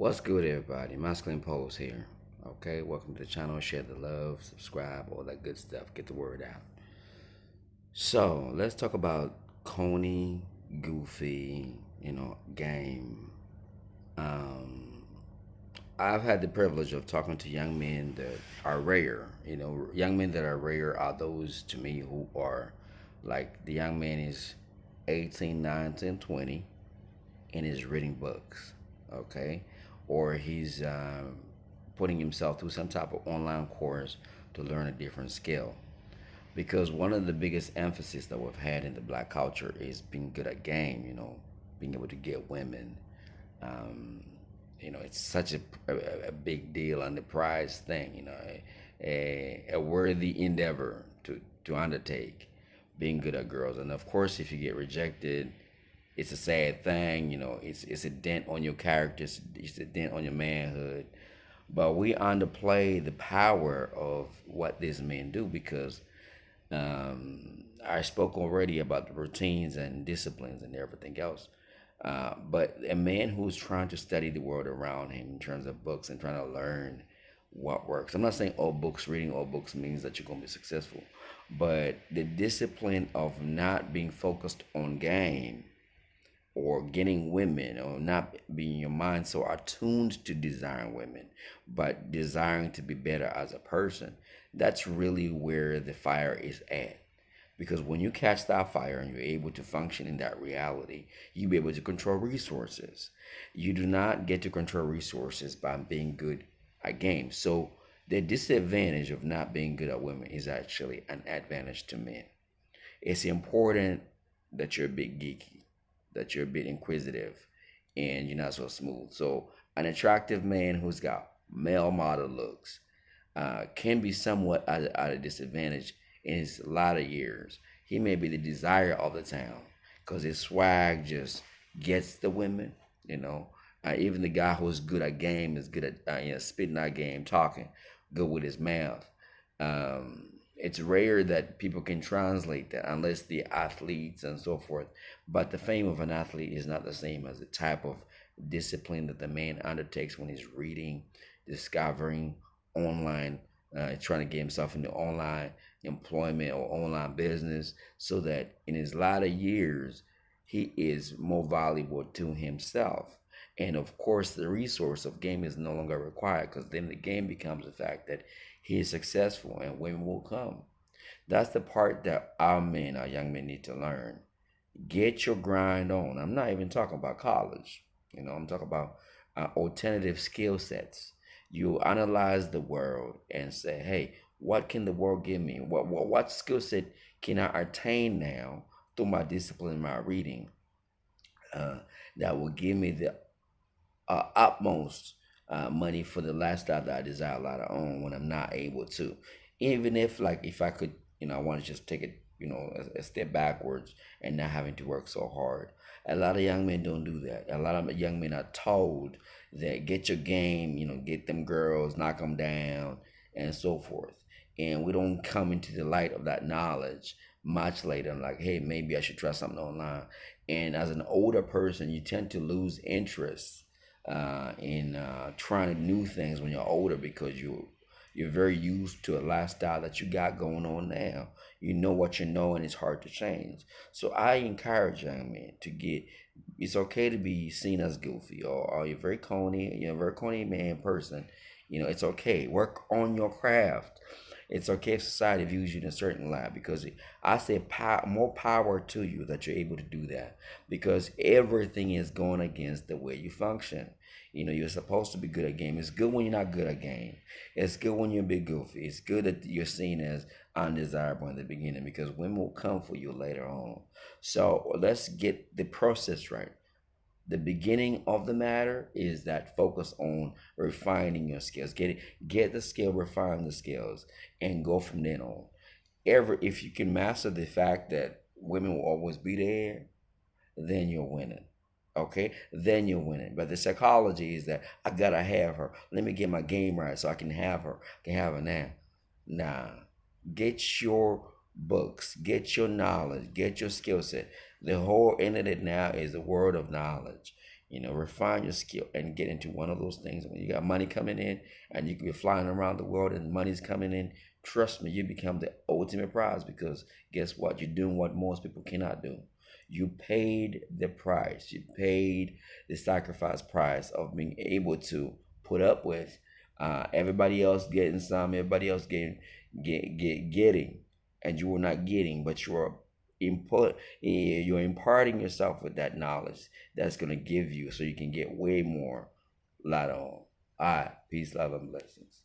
What's good, everybody? Masculine Pose here. Okay, welcome to the channel. Share the love, subscribe, all that good stuff. Get the word out. So let's talk about Coney, Goofy, game. Um, I've had the privilege of talking to young men that are rare. Young men that are rare are those to me who are like the young man is 18, 19, 20 and is reading books, okay? Or he's putting himself through some type of online course to learn a different skill. Because one of the biggest emphasis that we've had in the black culture is being good at game, being able to get women. Um, it's such a big deal and the prize thing, a worthy endeavor to undertake, being good at girls. And of course, if you get rejected, it's a sad thing. It's a dent on your character. It's a dent on your manhood. But we underplay the power of what these men do because I spoke already about the routines and disciplines and everything else. But a man who's trying to study the world around him in terms of books and trying to learn what works. I'm not saying reading all books means that you're going to be successful, but the discipline of not being focused on game or getting women or not being your mind so attuned to desiring women but desiring to be better as a person, that's really where the fire is at. Because when you catch that fire and you're able to function in that reality, you'll be able to control resources. You do not get to control resources by being good at games. So the disadvantage of not being good at women is actually an advantage to men. It's important that you're a bit geeky, that you're a bit inquisitive, and you're not so smooth. So an attractive man who's got male model looks can be somewhat at a disadvantage in his latter years. He may be the desire of the town because his swag just gets the women, you know. Even the guy who's good at game is good at spitting out game, talking, good with his mouth. It's rare that people can translate that unless the athletes and so forth. But the fame of an athlete is not the same as the type of discipline that the man undertakes when he's reading, discovering online, trying to get himself into online employment or online business so that in his latter years, he is more valuable to himself. And of course, the resource of game is no longer required because then the game becomes the fact that he is successful and women will come. That's the part that our young men need to learn. Get your grind on. I'm not even talking about college. I'm talking about alternative skill sets. You analyze the world and say, hey, what can the world give me? What skill set can I attain now through my discipline, my reading, that will give me the utmost money for the lifestyle that I desire later on when I'm not able to. Even if I could, I want to just take it, a step backwards and not having to work so hard. A lot of young men don't do that. A lot of young men are told that get your game, get them girls, knock them down, and so forth. And we don't come into the light of that knowledge much later. I'm like, hey, maybe I should try something online. And as an older person, you tend to lose interest in trying new things when you're older because you're very used to a lifestyle that you got going on now. You know what you know, and it's hard to change. So I encourage young men to get. It's okay to be seen as goofy, or you're very corny. You're a very corny man person. It's okay. Work on your craft. It's okay if society views you in a certain light because I say more power to you that you're able to do that because everything is going against the way you function. You're supposed to be good at game. It's good when you're not good at game. It's good when you're a bit goofy. It's good that you're seen as undesirable in the beginning because women will come for you later on. So let's get the process right. The beginning of the matter is that focus on refining your skills. Get the skill, refine the skills, and go from then on. If you can master the fact that women will always be there, then you're winning. Okay, then you're winning. But the psychology is that I gotta have her. Let me get my game right so I can have her. I can have her now. Nah, get your books, get your knowledge, get your skill set. The whole internet now is a world of knowledge. refine your skill and get into one of those things. When you got money coming in and you can be flying around the world and money's coming in, trust me, you become the ultimate prize, because guess what? You're doing what most people cannot do. You paid the price. You paid the sacrifice price of being able to put up with everybody else getting some, everybody else getting, and you were not getting, but you're imparting yourself with that knowledge that's gonna give you, so you can get way more later on. All right, peace, love, and blessings.